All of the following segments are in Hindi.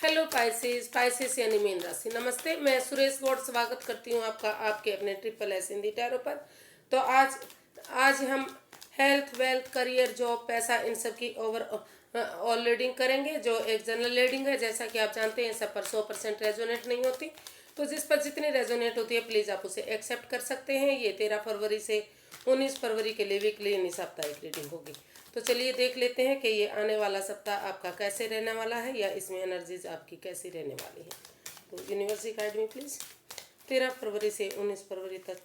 हेलो पाइसेस यानी मीन राशि। नमस्ते, मैं सुरेश गौड़ स्वागत करती हूँ आपका आपके अपने ट्रिपल एस हिंदी टैरो पर। तो आज हम हेल्थ, वेल्थ, करियर, जॉब, पैसा, इन सब की ऑल रीडिंग करेंगे, जो एक जनरल रीडिंग है। जैसा कि आप जानते हैं, सब पर 100% रेजोनेट नहीं होती, तो जिस पर जितनी रेजोनेट होती है प्लीज़ आप उसे एक्सेप्ट कर सकते हैं। ये 13 फरवरी से 19 फरवरी के लिए वीकली यानी साप्ताहिक रीडिंग होगी। तो चलिए देख लेते हैं कि ये आने वाला सप्ताह आपका कैसे रहने वाला है, या इसमें एनर्जीज आपकी कैसी रहने वाली है। तो यूनिवर्सिटी गाइड में प्लीज़ 13 फरवरी से 19 फरवरी तक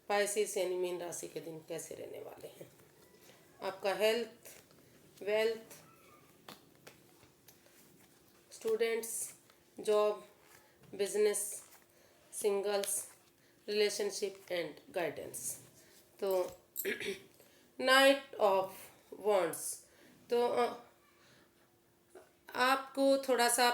पाइसेस यानी मीन राशि के दिन कैसे रहने वाले हैं। आपका health, wealth, students, job, business, singles, relationship and guidance. तो नाइट ऑफ वॉन्ड्स। तो आपको थोड़ा सा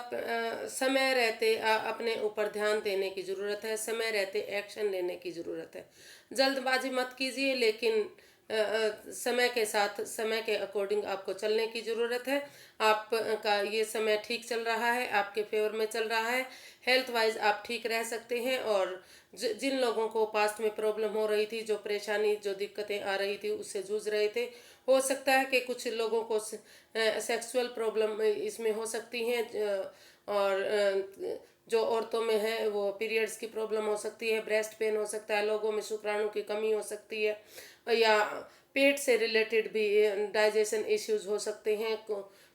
समय रहते अपने ऊपर ध्यान देने की ज़रूरत है, समय रहते एक्शन लेने की ज़रूरत है। जल्दबाजी मत कीजिए, लेकिन समय के साथ, समय के अकॉर्डिंग आपको चलने की ज़रूरत है। आपका ये समय ठीक चल रहा है, आपके फेवर में चल रहा है। हेल्थ वाइज आप ठीक रह सकते हैं, और जिन लोगों को पास्ट में प्रॉब्लम हो रही थी, जो परेशानी, जो दिक्कतें आ रही थी, उससे जूझ रहे थे, हो सकता है कि कुछ लोगों को सेक्सुअल प्रॉब्लम इसमें हो सकती हैं, और जो औरतों में है वो पीरियड्स की प्रॉब्लम हो सकती है, ब्रेस्ट पेन हो सकता है, लोगों में शुक्राणु की कमी हो सकती है, या पेट से रिलेटेड भी डाइजेशन इश्यूज हो सकते हैं।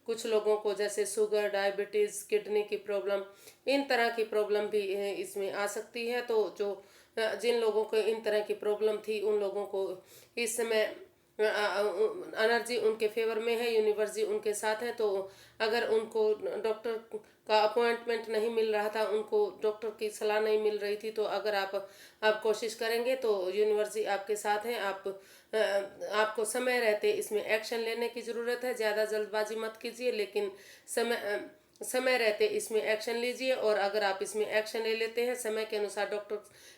कुछ लोगों को जैसे शुगर, डायबिटीज़, किडनी की प्रॉब्लम, इन तरह की प्रॉब्लम भी इसमें आ सकती है। तो जो जिन लोगों को इन तरह की प्रॉब्लम थी, उन लोगों को इस समय एनर्जी उनके फेवर में है, यूनिवर्स उनके साथ है। तो अगर उनको डॉक्टर का अपॉइंटमेंट नहीं मिल रहा था, उनको डॉक्टर की सलाह नहीं मिल रही थी, तो अगर आप कोशिश करेंगे तो यूनिवर्स आपके साथ हैं। आपको समय रहते इसमें एक्शन लेने की ज़रूरत है। ज़्यादा जल्दबाजी मत कीजिए, लेकिन समय रहते इसमें एक्शन लीजिए। और अगर आप इसमें एक्शन ले लेते हैं, समय के अनुसार डॉक्टर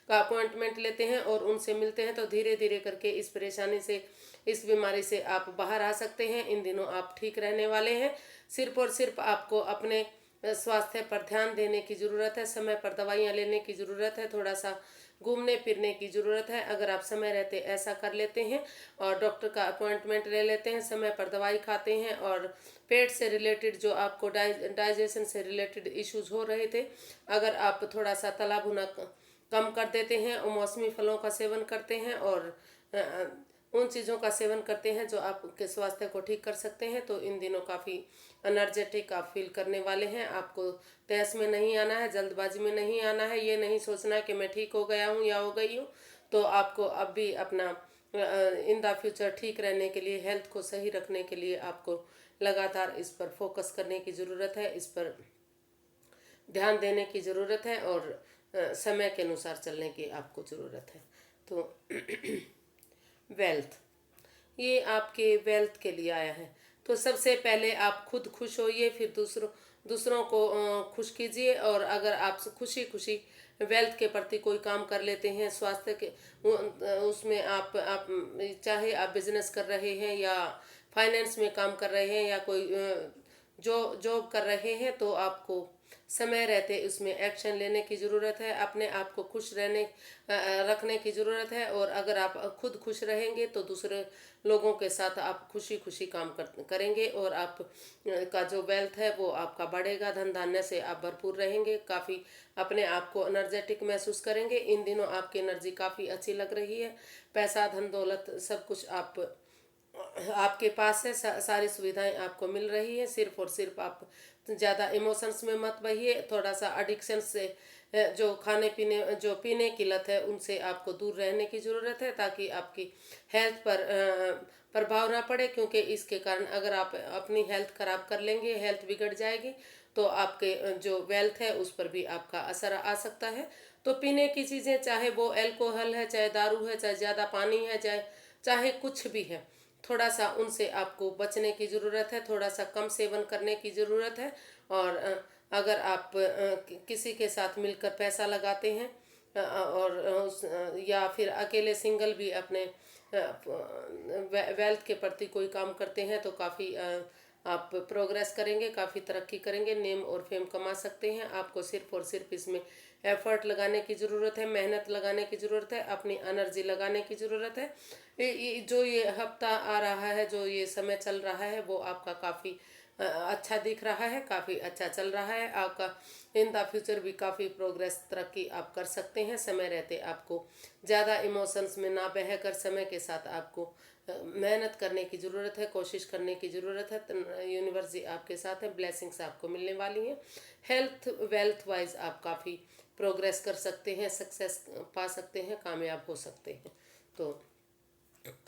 का अपॉइंटमेंट लेते हैं और उनसे मिलते हैं, तो धीरे धीरे करके इस परेशानी से, इस बीमारी से आप बाहर आ सकते हैं। इन दिनों आप ठीक रहने वाले हैं। सिर्फ और सिर्फ आपको अपने स्वास्थ्य पर ध्यान देने की ज़रूरत है, समय पर दवाइयाँ लेने की ज़रूरत है, थोड़ा सा घूमने फिरने की ज़रूरत है। अगर आप समय रहते ऐसा कर लेते हैं और डॉक्टर का अपॉइंटमेंट ले लेते हैं, समय पर दवाई खाते हैं, और पेट से रिलेटेड जो आपको डाइजेशन से रिलेटेड इश्यूज हो रहे थे, अगर आप थोड़ा सा तला भुना कम कर देते हैं और मौसमी फलों का सेवन करते हैं, और उन चीज़ों का सेवन करते हैं जो आपके स्वास्थ्य को ठीक कर सकते हैं, तो इन दिनों काफ़ी एनर्जेटिक आप फील करने वाले हैं। आपको तहस में नहीं आना है, जल्दबाजी में नहीं आना है। ये नहीं सोचना कि मैं ठीक हो गया हूँ या हो गई हूँ। तो आपको अब भी अपना इन द फ्यूचर ठीक रहने के लिए, हेल्थ को सही रखने के लिए आपको लगातार इस पर फोकस करने की ज़रूरत है, इस पर ध्यान देने की ज़रूरत है, और समय के अनुसार चलने की आपको ज़रूरत है। तो वेल्थ, ये आपके वेल्थ के लिए आया है। तो सबसे पहले आप खुद खुश होइए, फिर दूसरों को खुश कीजिए। और अगर आप खुशी खुशी वेल्थ के प्रति कोई काम कर लेते हैं, स्वास्थ्य के उसमें आप चाहे आप बिजनेस कर रहे हैं, या फाइनेंस में काम कर रहे हैं, या कोई जो जॉब कर रहे हैं, तो आपको समय रहते उसमें एक्शन लेने की ज़रूरत है। अपने आप को खुश रखने की ज़रूरत है। और अगर आप खुद खुश रहेंगे तो दूसरे लोगों के साथ आप खुशी खुशी काम करेंगे, और आप का जो वेल्थ है वो आपका बढ़ेगा। धन धान्य से आप भरपूर रहेंगे, काफ़ी अपने आप को एनर्जेटिक महसूस करेंगे। इन दिनों आपकी एनर्जी काफ़ी अच्छी लग रही है। पैसा, धन दौलत सब कुछ आपके पास है, सारी सुविधाएं आपको मिल रही है। सिर्फ और सिर्फ आप ज़्यादा इमोशंस में मत बहिए। थोड़ा सा एडिक्शन से, जो खाने पीने, जो पीने की लत है, उनसे आपको दूर रहने की ज़रूरत है, ताकि आपकी हेल्थ पर प्रभाव ना पड़े। क्योंकि इसके कारण अगर आप अपनी हेल्थ खराब कर लेंगे, हेल्थ बिगड़ जाएगी, तो आपके जो वेल्थ है उस पर भी आपका असर आ सकता है। तो पीने की चीज़ें, चाहे वो अल्कोहल है, चाहे दारू है, चाहे ज़्यादा पानी है, चाहे कुछ भी है, थोड़ा सा उनसे आपको बचने की ज़रूरत है, थोड़ा सा कम सेवन करने की ज़रूरत है। और अगर आप किसी के साथ मिलकर पैसा लगाते हैं, या फिर अकेले सिंगल भी अपने वेल्थ के प्रति कोई काम करते हैं, तो काफ़ी आप प्रोग्रेस करेंगे, काफ़ी तरक्की करेंगे, नेम और फेम कमा सकते हैं। आपको सिर्फ और सिर्फ इसमें एफर्ट लगाने की ज़रूरत है, मेहनत लगाने की ज़रूरत है, अपनी एनर्जी लगाने की ज़रूरत है। जो ये हफ्ता आ रहा है, जो ये समय चल रहा है, वो आपका काफ़ी अच्छा दिख रहा है, काफ़ी अच्छा चल रहा है आपका। इन द फ्यूचर भी काफ़ी प्रोग्रेस तरक्की आप कर सकते हैं। समय रहते आपको ज़्यादा इमोशंस में ना बह कर समय के साथ आपको मेहनत करने की ज़रूरत है, कोशिश करने की ज़रूरत है। यूनिवर्स आपके साथ है, ब्लेसिंग्स आपको मिलने वाली हैं। हेल्थ वेल्थ वाइज आप काफ़ी प्रोग्रेस कर सकते हैं, सक्सेस पा सकते हैं, कामयाब हो सकते हैं। तो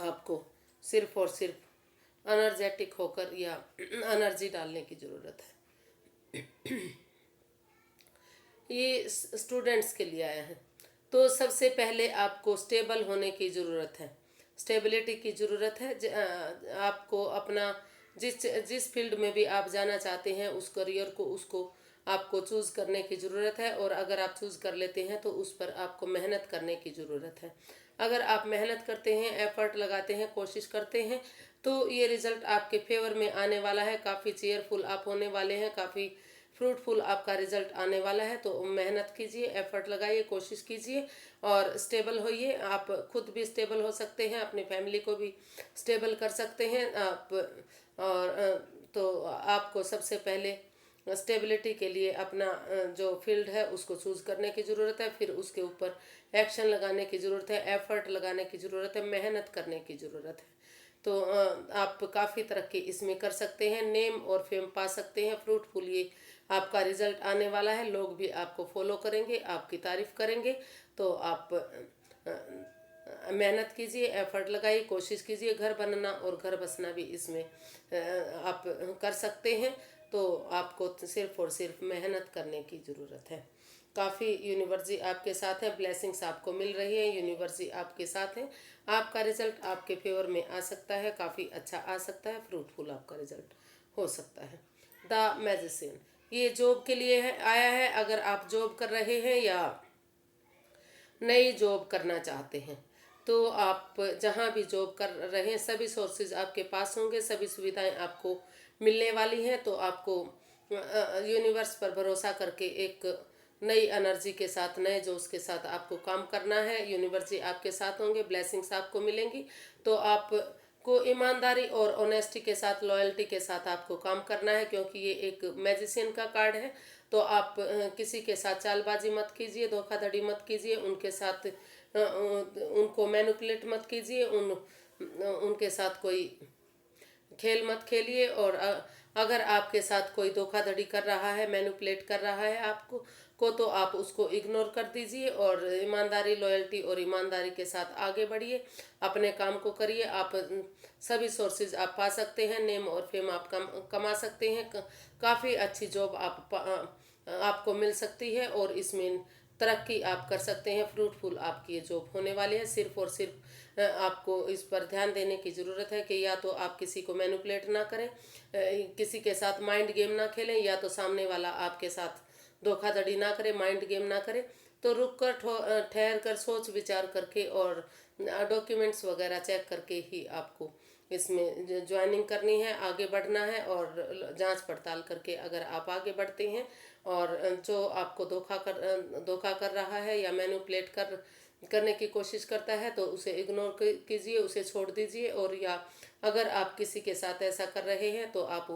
आपको सिर्फ और सिर्फ एनर्जेटिक होकर या एनर्जी डालने की ज़रूरत है। ये स्टूडेंट्स के लिए आया है। तो सबसे पहले आपको स्टेबल होने की ज़रूरत है, स्टेबिलिटी की ज़रूरत है। आपको अपना जिस जिस फील्ड में भी आप जाना चाहते हैं, उस करियर को उसको आपको चूज़ करने की ज़रूरत है। और अगर आप चूज़ कर लेते हैं तो उस पर आपको मेहनत करने की ज़रूरत है। अगर आप मेहनत करते हैं, एफर्ट लगाते हैं, कोशिश करते हैं, तो ये रिज़ल्ट आपके फेवर में आने वाला है। काफ़ी चेयरफुल आप होने वाले हैं, काफ़ी फ्रूटफुल आपका रिजल्ट आने वाला है। तो मेहनत कीजिए, एफर्ट लगाइए, कोशिश कीजिए और स्टेबल होइए। आप खुद भी स्टेबल हो सकते हैं, अपनी फैमिली को भी स्टेबल कर सकते हैं आप। और तो आपको सबसे पहले स्टेबिलिटी के लिए अपना जो फील्ड है उसको चूज़ करने की ज़रूरत है, फिर उसके ऊपर एक्शन लगाने की ज़रूरत है, एफर्ट लगाने की ज़रूरत है, मेहनत करने की ज़रूरत है। तो आप काफ़ी तरक्की इसमें कर सकते हैं, नेम और फेम पा सकते हैं। फ्रूटफुल ये आपका रिजल्ट आने वाला है, लोग भी आपको फॉलो करेंगे, आपकी तारीफ करेंगे। तो आप मेहनत कीजिए, एफर्ट लगाइए, कोशिश कीजिए। घर बनना और घर बसना भी इसमें आप कर सकते हैं। तो आपको सिर्फ और सिर्फ मेहनत करने की ज़रूरत है। काफ़ी यूनिवर्सिटी आपके साथ है, ब्लेसिंग्स आपको मिल रही है, यूनिवर्सिटी आपके साथ है। आपका रिजल्ट आपके फेवर में आ सकता है, काफ़ी अच्छा आ सकता है, फ्रूटफुल आपका रिजल्ट हो सकता है। द मैजिशियन ये जॉब के लिए है, आया है। अगर आप जॉब कर रहे हैं या नई जॉब करना चाहते हैं, तो आप जहाँ भी जॉब कर रहे हैं सभी सोर्सेज आपके पास होंगे, सभी सुविधाएं आपको मिलने वाली हैं। तो आपको यूनिवर्स पर भरोसा करके एक नई एनर्जी के साथ, नए जोश के साथ आपको काम करना है। यूनिवर्स जी आपके साथ होंगे, ब्लेसिंग्स आपको मिलेंगी। तो आप को ईमानदारी और ऑनेस्टी के साथ, लॉयल्टी के साथ आपको काम करना है, क्योंकि ये एक मैजिशियन का कार्ड है। तो आप किसी के साथ चालबाजी मत कीजिए, धोखाधड़ी मत कीजिए, उनके साथ उनको मैनिपुलेट मत कीजिए, उनके साथ कोई खेल मत खेलिए। और अगर आपके साथ कोई धोखाधड़ी कर रहा है, मैनिपुलेट कर रहा है आपको तो आप उसको इग्नोर कर दीजिए और ईमानदारी, लॉयल्टी और ईमानदारी के साथ आगे बढ़िए, अपने काम को करिए। आप सभी सोर्सेज आप पा सकते हैं, नेम और फेम आप कमा सकते हैं। काफ़ी अच्छी जॉब आपको मिल सकती है और इसमें तरक्की आप कर सकते हैं। फ्रूटफुल आपकी ये जॉब होने वाली है। सिर्फ और सिर्फ आपको इस पर ध्यान देने की ज़रूरत है कि या तो आप किसी को मैनिपुलेट ना करें, किसी के साथ माइंड गेम ना खेलें, या तो सामने वाला आपके साथ धोखाधड़ी ना करे, माइंड गेम ना करे। तो रुक कर ठहर कर सोच विचार करके और डॉक्यूमेंट्स वगैरह चेक करके ही आपको इसमें ज्वाइनिंग करनी है, आगे बढ़ना है। और जांच पड़ताल करके अगर आप आगे बढ़ते हैं और जो आपको धोखा कर रहा है या मैनिपुलेट करने की कोशिश करता है, तो उसे इग्नोर कीजिए, उसे छोड़ दीजिए। और या अगर आप किसी के साथ ऐसा कर रहे हैं तो आप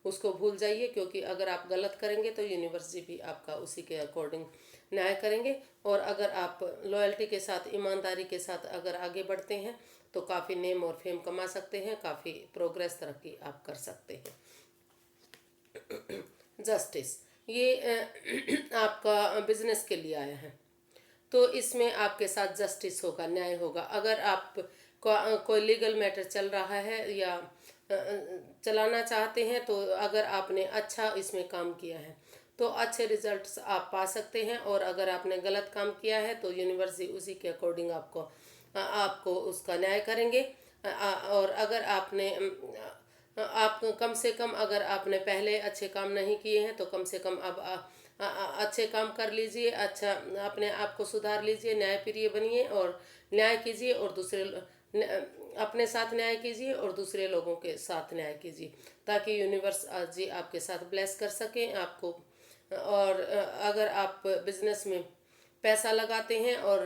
उसको भूल जाइए, क्योंकि अगर आप गलत करेंगे तो यूनिवर्स भी आपका उसी के अकॉर्डिंग न्याय करेंगे। और अगर आप लॉयल्टी के साथ, ईमानदारी के साथ अगर आगे बढ़ते हैं तो काफ़ी नेम और फेम कमा सकते हैं, काफ़ी प्रोग्रेस, तरक्की आप कर सकते हैं। जस्टिस ये आपका बिजनेस के लिए आया है। तो इसमें आपके साथ जस्टिस होगा, न्याय होगा। अगर आप कोई लीगल मैटर चल रहा है या चलाना चाहते हैं, तो अगर आपने अच्छा इसमें काम किया है तो अच्छे रिजल्ट्स आप पा सकते हैं। और अगर आपने गलत काम किया है तो यूनिवर्स उसी के अकॉर्डिंग आपको उसका न्याय करेंगे। और अगर आप कम से कम, अगर आपने पहले अच्छे काम नहीं किए हैं तो कम से कम अब अच्छे काम कर लीजिए, अच्छा अपने आप को सुधार लीजिए, न्यायप्रिय बनिए और न्याय कीजिए। और अपने साथ न्याय कीजिए और दूसरे लोगों के साथ न्याय कीजिए। ताकि यूनिवर्स जी आपके साथ ब्लेस कर सकें आपको। और अगर आप बिजनेस में पैसा लगाते हैं और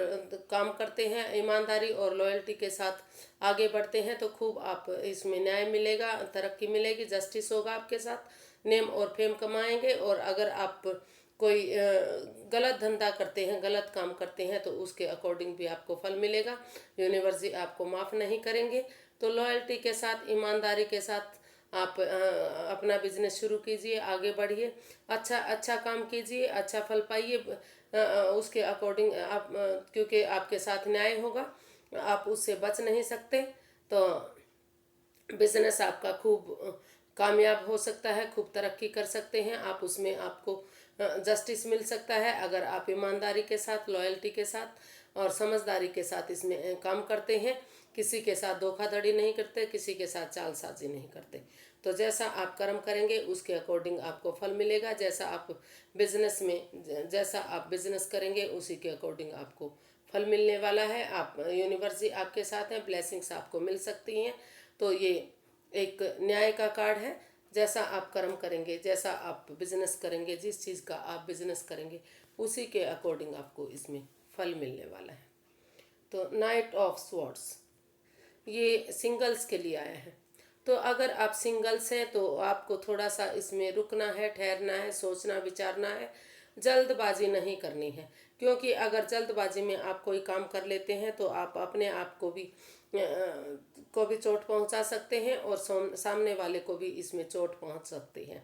काम करते हैं ईमानदारी और लॉयल्टी के साथ आगे बढ़ते हैं तो खूब आप इसमें न्याय मिलेगा, तरक्की मिलेगी, जस्टिस होगा आपके साथ, नेम और फेम कमाएंगे। और अगर आप कोई गलत धंधा करते हैं, गलत काम करते हैं तो उसके अकॉर्डिंग भी आपको फल मिलेगा, यूनिवर्स जी आपको माफ़ नहीं करेंगे। तो लॉयल्टी के साथ, ईमानदारी के साथ आप अपना बिजनेस शुरू कीजिए, आगे बढ़िए, अच्छा अच्छा काम कीजिए, अच्छा फल पाइए। उसके अकॉर्डिंग आप क्योंकि आपके साथ न्याय होगा, आप उससे बच नहीं सकते। तो बिजनेस आपका खूब कामयाब हो सकता है, खूब तरक्की कर सकते हैं आप, उसमें आपको जस्टिस मिल सकता है अगर आप ईमानदारी के साथ, लॉयल्टी के साथ और समझदारी के साथ इसमें काम करते हैं, किसी के साथ धोखाधड़ी नहीं करते, किसी के साथ चालसाजी नहीं करते। तो जैसा आप कर्म करेंगे उसके अकॉर्डिंग आपको फल मिलेगा। जैसा आप बिजनेस में जैसा आप बिजनेस करेंगे उसी के अकॉर्डिंग आपको फल मिलने वाला है। आप यूनिवर्स जी आपके साथ हैं, ब्लेसिंग्स आपको मिल सकती हैं। तो ये एक न्याय का कार्ड है। जैसा आप कर्म करेंगे, जैसा आप बिजनेस करेंगे, जिस चीज़ का आप बिजनेस करेंगे उसी के अकॉर्डिंग आपको इसमें फल मिलने वाला है। तो नाइट ऑफ स्वॉर्ड्स ये सिंगल्स के लिए आया है। तो अगर आप सिंगल्स हैं तो आपको थोड़ा सा इसमें रुकना है, ठहरना है, सोचना विचारना है, जल्दबाजी नहीं करनी है। क्योंकि अगर जल्दबाजी में आप कोई काम कर लेते हैं तो आप अपने आप को भी चोट पहुंचा सकते हैं और सामने वाले को भी इसमें चोट पहुंच सकती है।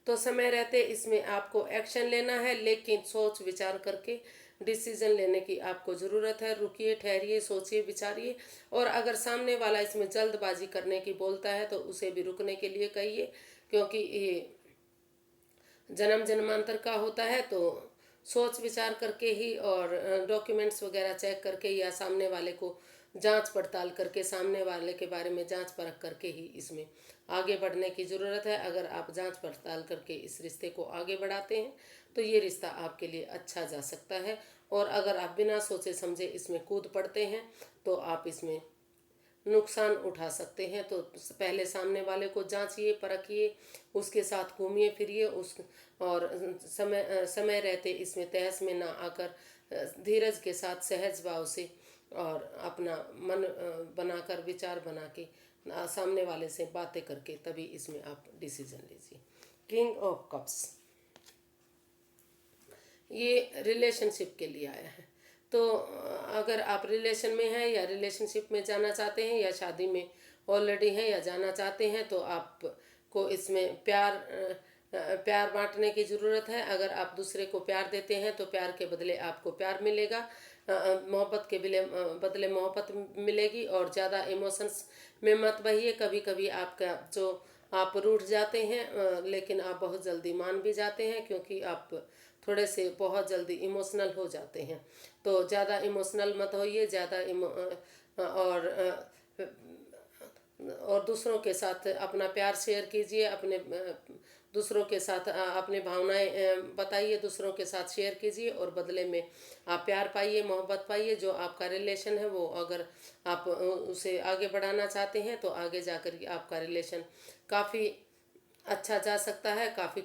तो समय रहते इसमें आपको एक्शन लेना है, लेकिन सोच विचार करके डिसीजन लेने की आपको ज़रूरत है। रुकिए, ठहरिए, सोचिए, विचारिए। और अगर सामने वाला इसमें जल्दबाजी करने की बोलता है तो उसे भी रुकने के लिए कहिए, क्योंकि ये जन्म जन्मांतर का होता है। तो सोच विचार करके ही और डॉक्यूमेंट्स वगैरह चेक करके या सामने वाले को जांच पड़ताल करके, सामने वाले के बारे में जांच परख करके ही इसमें आगे बढ़ने की ज़रूरत है। अगर आप जांच पड़ताल करके इस रिश्ते को आगे बढ़ाते हैं तो ये रिश्ता आपके लिए अच्छा जा सकता है। और अगर आप बिना सोचे समझे इसमें कूद पड़ते हैं तो आप इसमें नुकसान उठा सकते हैं। तो पहले सामने वाले को जांचिए, परखिए, उसके साथ घूमिए फिरिए, उस और समय रहते इसमें तहस में ना आकर धीरज के साथ, सहज भाव से और अपना मन बनाकर, विचार बना के सामने वाले से बातें करके तभी इसमें आप डिसीजन लीजिए। किंग ऑफ कप्स ये रिलेशनशिप के लिए आया है। तो अगर आप रिलेशन में हैं या रिलेशनशिप में जाना चाहते हैं या शादी में ऑलरेडी हैं या जाना चाहते हैं तो आपको इसमें प्यार बांटने की ज़रूरत है। अगर आप दूसरे को प्यार देते हैं तो प्यार के बदले आपको प्यार मिलेगा, मोहब्बत के बदले मोहब्बत मिलेगी। और ज़्यादा इमोशंस में मत बहिए। कभी कभी आपका जो आप रूठ जाते हैं लेकिन आप बहुत जल्दी मान भी जाते हैं, क्योंकि आप थोड़े से बहुत जल्दी इमोशनल हो जाते हैं। तो ज़्यादा इमोशनल मत होइए, और दूसरों के साथ अपना प्यार शेयर कीजिए, अपने दूसरों के साथ अपनी भावनाएं बताइए, दूसरों के साथ शेयर कीजिए और बदले में आप प्यार पाइए, मोहब्बत पाइए। जो आपका रिलेशन है वो अगर आप उसे आगे बढ़ाना चाहते हैं तो आगे जाकर आपका रिलेशन काफ़ी अच्छा जा सकता है, काफ़ी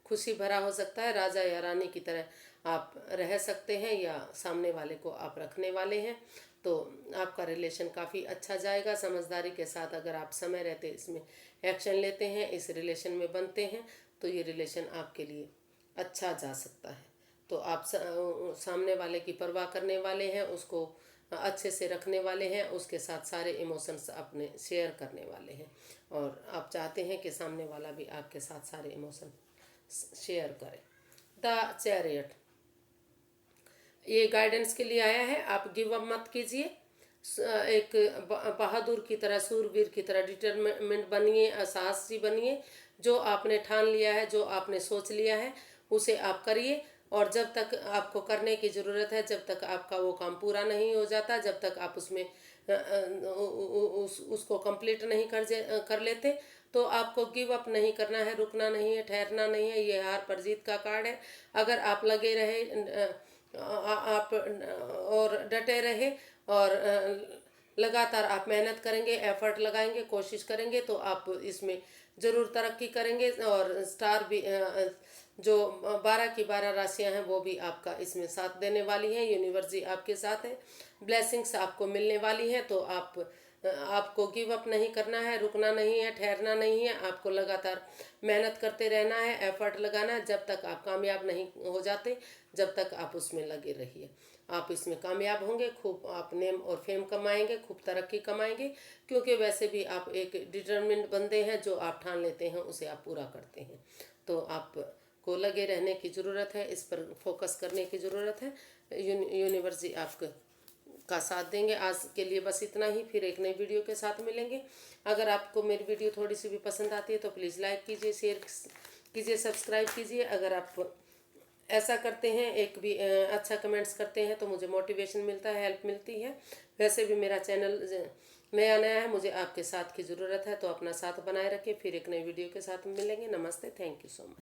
खुशी भरा हो सकता है। राजा या रानी की तरह आप रह सकते हैं या सामने वाले को आप रखने वाले हैं। तो आपका रिलेशन काफ़ी अच्छा जाएगा। समझदारी के साथ अगर आप समय रहते इसमें एक्शन लेते हैं, इस रिलेशन में बनते हैं तो ये रिलेशन आपके लिए अच्छा जा सकता है। तो आप सामने वाले की परवाह करने वाले हैं, उसको अच्छे से रखने वाले हैं, उसके साथ सारे इमोशंस अपने शेयर करने वाले हैं और आप चाहते हैं कि सामने वाला भी आपके साथ सारे इमोशन शेयर करें। द चैरियट ये गाइडेंस के लिए आया है। आप गिव अप मत कीजिए, एक बहादुर की तरह, सूरवीर की तरह डिटरमिनेंट बनिए, साहसी बनिए। जो आपने ठान लिया है, जो आपने सोच लिया है उसे आप करिए। और जब तक आपको करने की ज़रूरत है, जब तक आपका वो काम पूरा नहीं हो जाता, जब तक आप उसमें उसको कंप्लीट नहीं कर लेते तो आपको गिव अप नहीं करना है, रुकना नहीं है, ठहरना नहीं है। ये हार पर जीत का कार्ड है। अगर आप लगे रहे, आप और डटे रहे और लगातार आप मेहनत करेंगे, एफर्ट लगाएंगे, कोशिश करेंगे तो आप इसमें ज़रूर तरक्की करेंगे। और स्टार भी जो 12 की 12 राशियां हैं वो भी आपका इसमें साथ देने वाली हैं। यूनिवर्स जी आपके साथ है, ब्लेसिंग्स आपको मिलने वाली हैं। तो आपको गिव अप नहीं करना है, रुकना नहीं है, ठहरना नहीं है। आपको लगातार मेहनत करते रहना है, एफर्ट लगाना है। जब तक आप कामयाब नहीं हो जाते, जब तक आप उसमें लगे रहिए। आप इसमें कामयाब होंगे, खूब आप नेम और फेम कमाएंगे, खूब तरक्की कमाएंगे। क्योंकि वैसे भी आप एक डिटर्मिन्ड बंदे हैं, जो आप ठान लेते हैं उसे आप पूरा करते हैं। तो आपको लगे रहने की ज़रूरत है, इस पर फोकस करने की ज़रूरत है। यूनिवर्स जी आपको का साथ देंगे। आज के लिए बस इतना ही, फिर एक नई वीडियो के साथ मिलेंगे। अगर आपको मेरी वीडियो थोड़ी सी भी पसंद आती है तो प्लीज़ लाइक कीजिए, शेयर कीजिए, सब्सक्राइब कीजिए। अगर आप ऐसा करते हैं, एक भी अच्छा कमेंट्स करते हैं, तो मुझे मोटिवेशन मिलता है, हेल्प मिलती है। वैसे भी मेरा चैनल नया नया है, मुझे आपके साथ की ज़रूरत है। तो अपना साथ बनाए रखिए, फिर एक नई वीडियो के साथ मिलेंगे। नमस्ते, थैंक यू सो मच।